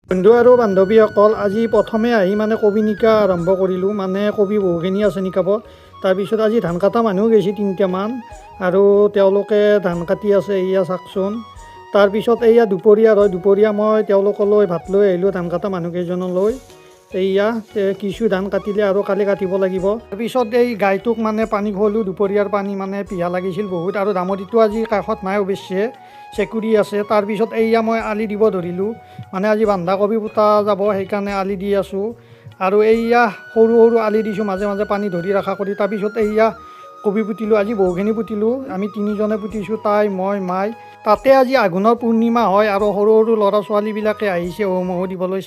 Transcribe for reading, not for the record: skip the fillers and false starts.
বন্ধু আৰু বান্ধৱীসকল আজি প্ৰথমে আহি মানে কবি নিকা আৰম্ভ কৰিলোঁ। মানে কবি বহুখিনি আছে নিকাব। তাৰপিছত আজি ধান কটা মানুহ গৈছে 3টামান আৰু তেওঁলোকে ধান কাটি আছে, এয়া চাওকচোন। তাৰপিছত এয়া দুপৰীয়া মই তেওঁলোকলৈ ভাত লৈ আহিলোঁ ধান কটা মানুহকেইজনলৈ। এয়া কিছু ধান কাটিলে আৰু কালি কাটিব লাগিব। তাৰপিছত এই গাইটোক মানে পানী খুৱালোঁ, দুপৰীয়াৰ পানী মানে পিয়াহ লাগিছিল বহুত। আৰু দামৰিটো আজি কাষত নাই অৱশ্যে, চেকুৰি আছে। তাৰপিছত এয়া মই আলি দিব ধৰিলোঁ, মানে আজি বন্ধাকবি পোতা যাব, সেইকাৰণে আলি দি আছোঁ। আৰু এয়া সৰু সৰু আলি দিছোঁ, মাজে মাজে পানী ধৰি ৰখা কৰি। তাৰপিছত এয়া কবি পুতিলোঁ, আজি বহুখিনি পুতিলোঁ। আমি 3জনে পুতিছোঁ, তাই, মই, মাই। তাতে আজি আঘোণৰ পূৰ্ণিমা হয় আৰু সৰু সৰু ল'ৰা ছোৱালীবিলাকে আহিছে হোম দিবলৈ।